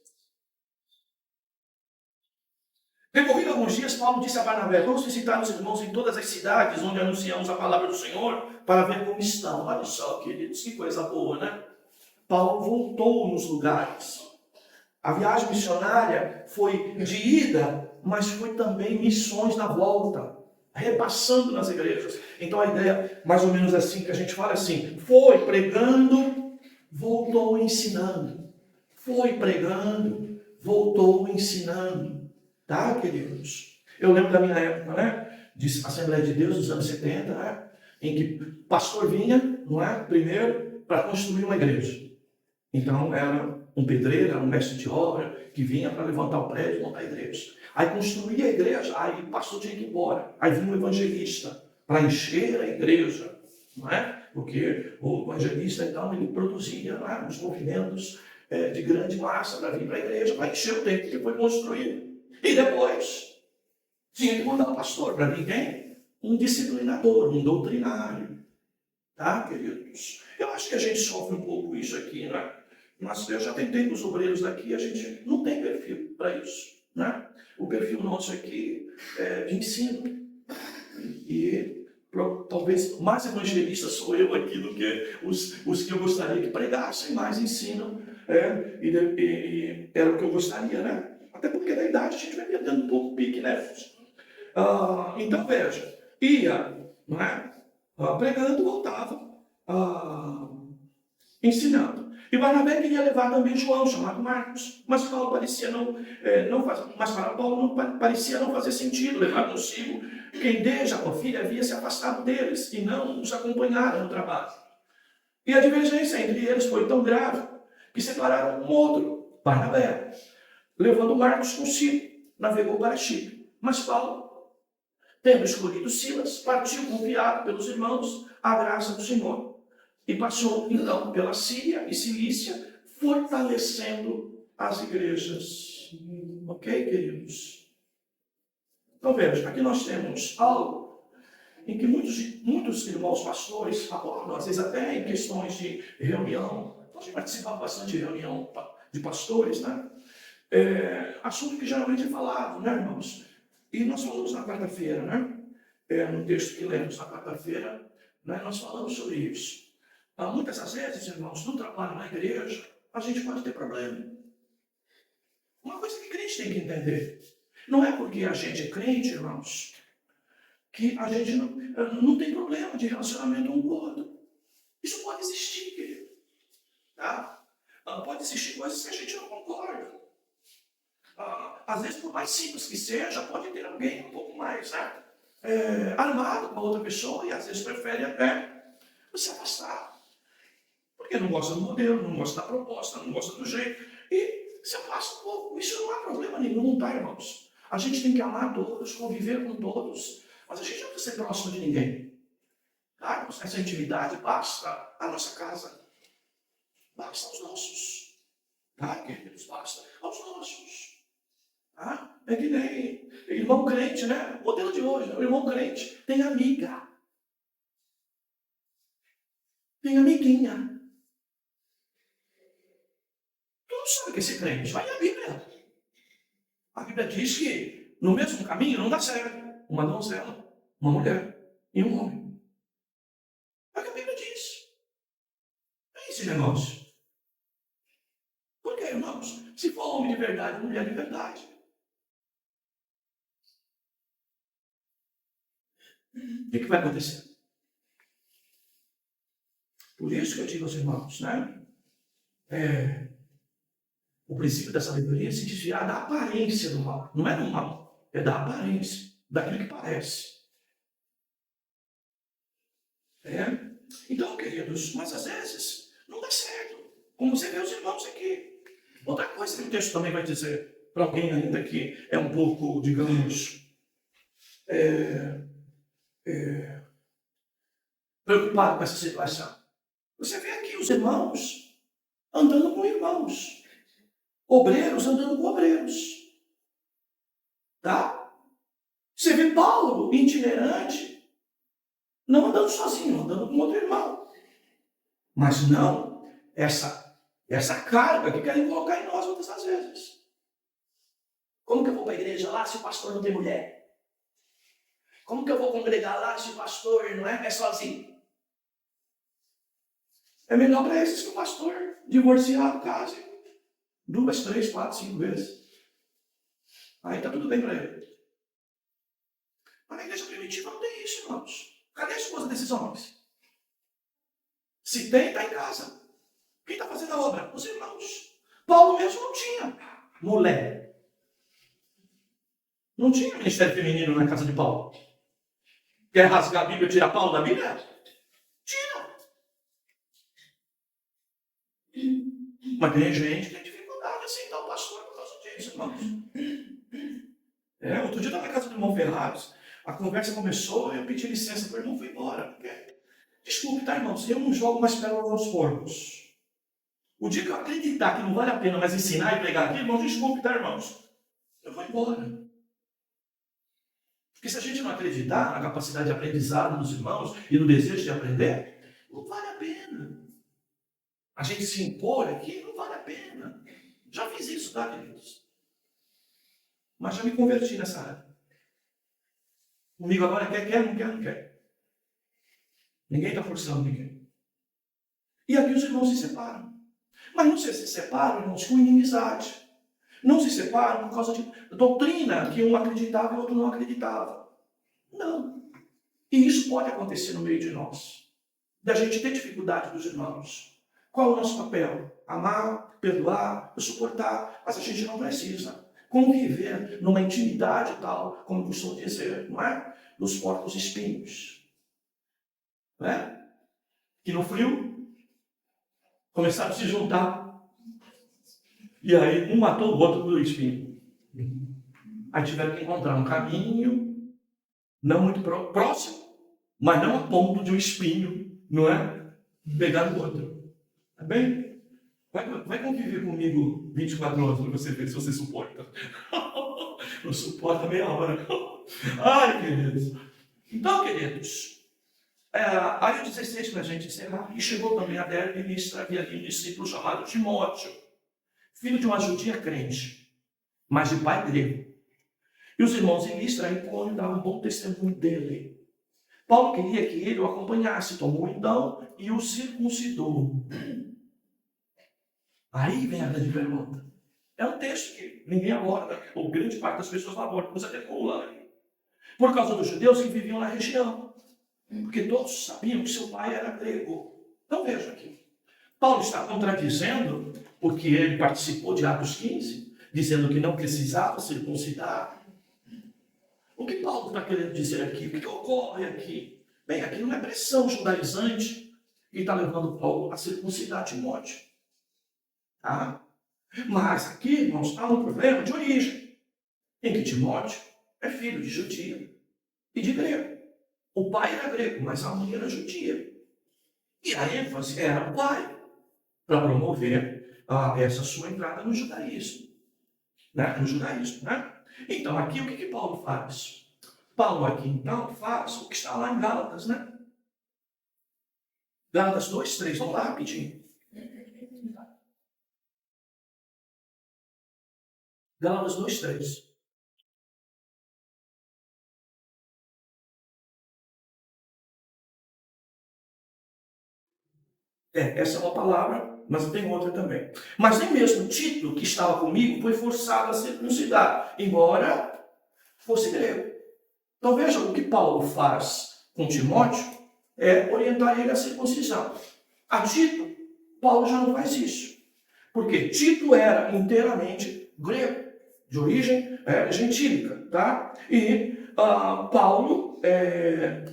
Decorrido alguns dias, Paulo disse a Barnabé: vamos visitar os irmãos em todas as cidades onde anunciamos a palavra do Senhor para ver como estão. Olha só, queridos, que coisa boa, né? Paulo voltou nos lugares. A viagem missionária foi de ida, mas foi também missões na volta, repassando nas igrejas. Então a ideia, mais ou menos assim, que a gente fala assim: foi pregando, voltou ensinando. Foi pregando, voltou ensinando. Tá, queridos? Eu lembro da minha época, né? De Assembleia de Deus, dos anos 70, né? Em que o pastor vinha, não é? Primeiro, para construir uma igreja. Então, era um pedreiro, era um mestre de obra, que vinha para levantar o prédio e montar a igreja. Aí construía a igreja, aí o pastor tinha que ir embora. Aí vinha um evangelista para encher a igreja, não é? Porque o evangelista, então, ele produzia, não é? Os movimentos de grande massa para vir para a igreja, para encher o templo que foi construído. E depois, tinha que mandar o pastor para vir quem? Um disciplinador, um doutrinário. Tá, queridos? Eu acho que a gente sofre um pouco isso aqui, né? Mas eu já tentei com os obreiros daqui, a gente não tem perfil para isso, né? O perfil nosso aqui é de ensino. E talvez mais evangelista sou eu aqui do que os que eu gostaria que pregassem, mais ensinam. E era o que eu gostaria, né? Até porque da idade a gente vai perdendo um pouco o pique, né? Então, veja, ia, não é? Pregando, voltava, ensinando. E Barnabé queria levar também João, chamado Marcos, mas Paulo parecia mas para Paulo não parecia não fazer sentido levar consigo quem desde a filha havia se afastado deles e não os acompanharam no trabalho. E a divergência entre eles foi tão grave que separaram um outro, Barnabé, levando Marcos consigo, navegou para Chipre. Mas Paulo, tendo escolhido Silas, partiu confiado pelos irmãos à graça do Senhor. E passou, então, pela Síria e Cilícia, fortalecendo as igrejas. Ok, queridos? Então, veja, aqui nós temos algo em que muitos irmãos pastores abordam, às vezes até em questões de reunião. Nós participamos bastante de reunião de pastores, né? Assunto que geralmente é falado, né, irmãos? E nós falamos na quarta-feira, né? No texto que lemos na quarta-feira, né, nós falamos sobre isso. Muitas das vezes, irmãos, no trabalho na igreja, a gente pode ter problema. Uma coisa que crente tem que entender. Não é porque a gente é crente, irmãos, que a gente não tem problema de relacionamento um com o outro. Isso pode existir, querido. Tá? Pode existir coisas que a gente não concorda. Às vezes, por mais simples que seja, pode ter alguém um pouco mais armado com a outra pessoa e às vezes prefere até se afastar. Porque não gosta do modelo, não gosta da proposta, não gosta do jeito. E se afasta um pouco. Isso não há problema nenhum, tá, irmãos? A gente tem que amar todos, conviver com todos. Mas a gente não precisa ser próximo de ninguém. Tá, irmãos? Essa intimidade basta a nossa casa. Basta os nossos. Tá, queridos? Basta aos nossos. Tá? É que nem irmão crente, né? O modelo de hoje, o irmão crente tem amiga, tem amiguinha. Tu não sabe que esse crente vai à Bíblia. A Bíblia diz que no mesmo caminho não dá certo uma donzela, uma mulher e um homem. É o que a Bíblia diz. É esse negócio. Por quê, irmãos? Se for homem de verdade, mulher de verdade. O que vai acontecer? Por isso que eu digo aos irmãos, né? O princípio da sabedoria é se desviar da aparência do mal. Não é do mal, é da aparência, daquilo que parece. Então, queridos, mas às vezes não dá certo. Como você vê os irmãos aqui. Outra coisa que o texto também vai dizer para alguém ainda que é um pouco, digamos, preocupado com essa situação. Você vê aqui os irmãos andando com irmãos. Obreiros andando com obreiros. Tá? Você vê Paulo, itinerante, não andando sozinho, andando com outro irmão. Mas não essa carga que querem colocar em nós muitas das vezes. Como que eu vou para a igreja lá se o pastor não tem mulher? Como que eu vou congregar lá se o pastor não é sozinho? É melhor para esses que o pastor divorciado case 2, 3, 4, 5 vezes. Aí está tudo bem para ele. Mas na igreja primitiva não tem isso, irmãos. Cadê a esposa desses homens? Se tem, está em casa. Quem está fazendo a obra? Os irmãos. Paulo mesmo não tinha mulher. Não tinha ministério feminino na casa de Paulo. Quer rasgar a Bíblia e tirar Paulo da Bíblia? Tira. Mas tem gente que tem dificuldade assim, aceitar o pastor por causa disso, irmãos. Outro dia eu estava na casa do irmão Ferraris. A conversa começou, eu pedi licença para o irmão e fui embora. Porque, desculpe, tá, irmãos? Eu não jogo mais pérolas aos porcos. O dia que eu acreditar que não vale a pena mais ensinar e pregar aqui, irmãos, desculpe, tá, irmãos? Eu vou embora. Porque se a gente não acreditar na capacidade de aprendizado dos irmãos e no desejo de aprender, não vale a pena. A gente se impor aqui não vale a pena. Já fiz isso, tá, queridos? Mas já me converti nessa área. Comigo agora quer, não quer. Ninguém está forçando ninguém. E aqui os irmãos se separam. Mas não se separam, irmãos, com inimizade. Não se separam por causa de doutrina que um acreditava e o outro não acreditava. Não. E isso pode acontecer no meio de nós. Da gente ter dificuldade dos irmãos. Qual é o nosso papel? Amar, perdoar, suportar. Mas a gente não precisa conviver numa intimidade tal, como eu costumo dizer, não é? Dos porcos espinhos. Não é? Que no frio começaram a se juntar. E aí um matou o outro pelo espinho. Aí tiveram que encontrar um caminho, não muito próximo, mas não a ponto de um espinho, não é? Pegar o outro. Tá bem? Vai conviver comigo 24 horas para você ver se você suporta. Não suporta meia hora. Ai, queridos. Então, queridos, aí o 16 para a gente encerrar. E chegou também a Derbe e Listra, havia ali um discípulo chamado Timóteo, filho de uma judia crente, mas de pai grego. E os irmãos em Listra e Icônio davam bom testemunho dele. Paulo queria que ele o acompanhasse, tomou então e o circuncidou. Aí vem a grande pergunta. É um texto que ninguém aborda, ou grande parte das pessoas não aborda, mas até pula. Por causa dos judeus que viviam na região. Porque todos sabiam que seu pai era grego. Então veja aqui. Paulo está contradizendo, porque ele participou de Atos 15, dizendo que não precisava circuncidar. O que Paulo está querendo dizer aqui? O que ocorre aqui? Bem, aqui não é pressão judaizante que está levando Paulo a circuncidar Timóteo. Tá? Mas aqui, irmãos, há um problema de origem, em que Timóteo é filho de judia e de grego. O pai era grego, mas a mãe era judia. E a ênfase era o pai, para promover essa sua entrada no judaísmo. Né? No judaísmo, né? Então, aqui o que Paulo faz? Paulo aqui, então, faz o que está lá em Gálatas, né? Gálatas 2:3, vamos lá rapidinho. Gálatas 2:3. Essa é uma palavra, mas tem outra também. Mas nem mesmo Tito, que estava comigo, foi forçado a circuncidar, embora fosse grego. Então veja o que Paulo faz com Timóteo é orientar ele à circuncisão. A Tito, Paulo já não faz isso. Porque Tito era inteiramente grego, de origem gentílica, tá? E Paulo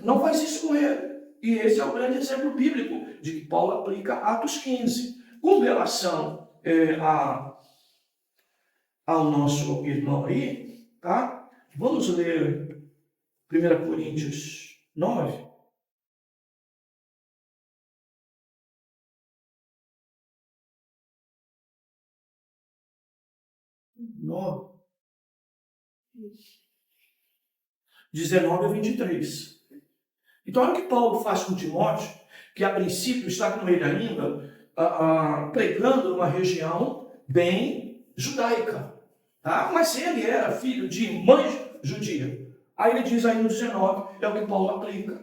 não faz isso com ele. E esse é o grande exemplo bíblico de que Paulo aplica Atos 15. Com relação ao nosso irmão aí, tá? Vamos ler 1 Coríntios 9. No 19 a 23. Então, olha o que Paulo faz com Timóteo, que a princípio está com ele ainda, pregando numa região bem judaica. Tá? Mas ele era filho de mãe judia. Aí ele diz aí no 19, é o que Paulo aplica.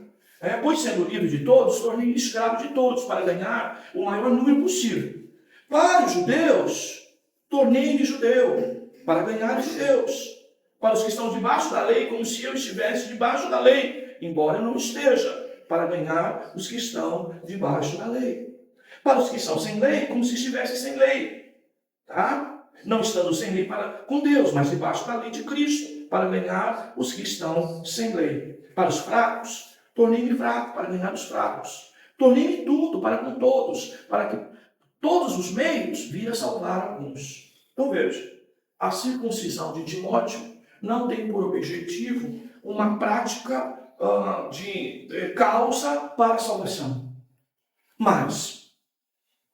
Pois sendo livre de todos, tornei-me escravo de todos, para ganhar o maior número possível. Para os judeus, tornei-me judeu, para ganhar os judeus. Para os que estão debaixo da lei, como se eu estivesse debaixo da lei, embora eu não esteja, para ganhar os que estão debaixo da lei. Para os que estão sem lei, como se estivessem sem lei. Tá? Não estando sem lei com Deus, mas debaixo da lei de Cristo, para ganhar os que estão sem lei. Para os fracos, tornei-me fraco, para ganhar os fracos. Tornei-me tudo para com todos, para que todos os meios virem salvar alguns. Então veja, a circuncisão de Timóteo não tem por objetivo uma prática de causa para a salvação. Mas,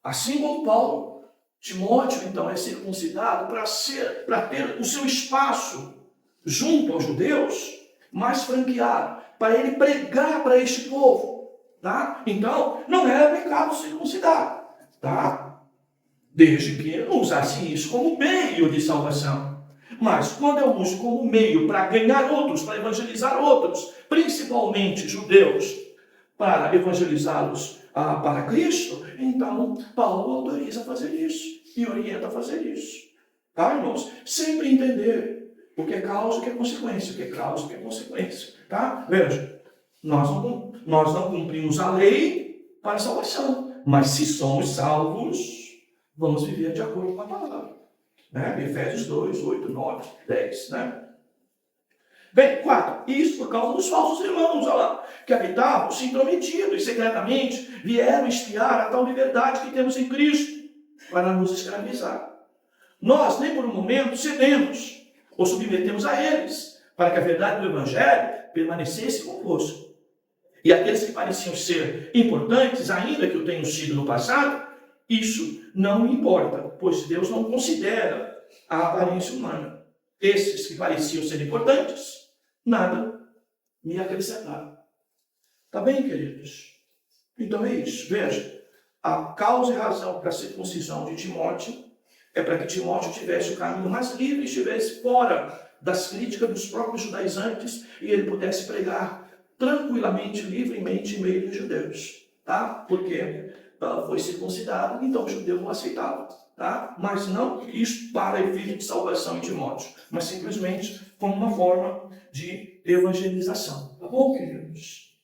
assim como Paulo, Timóteo então é circuncidado para ter o seu espaço junto aos judeus mais franqueado, para ele pregar para este povo. Tá? Então, não era pecado circuncidar. Tá? Desde que eu não usasse isso como meio de salvação. Mas quando eu uso como meio para ganhar outros, para evangelizar outros, principalmente judeus, para evangelizá-los para Cristo, então Paulo autoriza a fazer isso e orienta a fazer isso. Tá, irmãos? Sempre entender o que é causa e o que é consequência, o que é causa e o que é consequência. Tá? Veja, nós não cumprimos a lei para a salvação, mas se somos salvos, vamos viver de acordo com a palavra. Né? Efésios 2, 8, 9, 10. Né? Bem, 4. Isso por causa dos falsos irmãos, olha lá, que habitavam se intrometidos e secretamente vieram espiar a tal liberdade que temos em Cristo para nos escravizar. Nós nem por um momento cedemos ou submetemos a eles para que a verdade do Evangelho permanecesse convosco. E aqueles que pareciam ser importantes, ainda que o tenham sido no passado, isso não importa, pois Deus não considera a aparência humana. Esses que pareciam ser importantes, nada me acrescentaram. Tá bem, queridos? Então é isso. Veja, a causa e razão para a circuncisão de Timóteo é para que Timóteo tivesse o caminho mais livre, estivesse fora das críticas dos próprios judaizantes e ele pudesse pregar tranquilamente, livremente em meio dos judeus. Tá? Porque foi circuncidado, então os judeus não aceitavam. Tá? Mas não isso para efeito de salvação em Timóteo, mas simplesmente como uma forma de evangelização. Tá bom, queridos?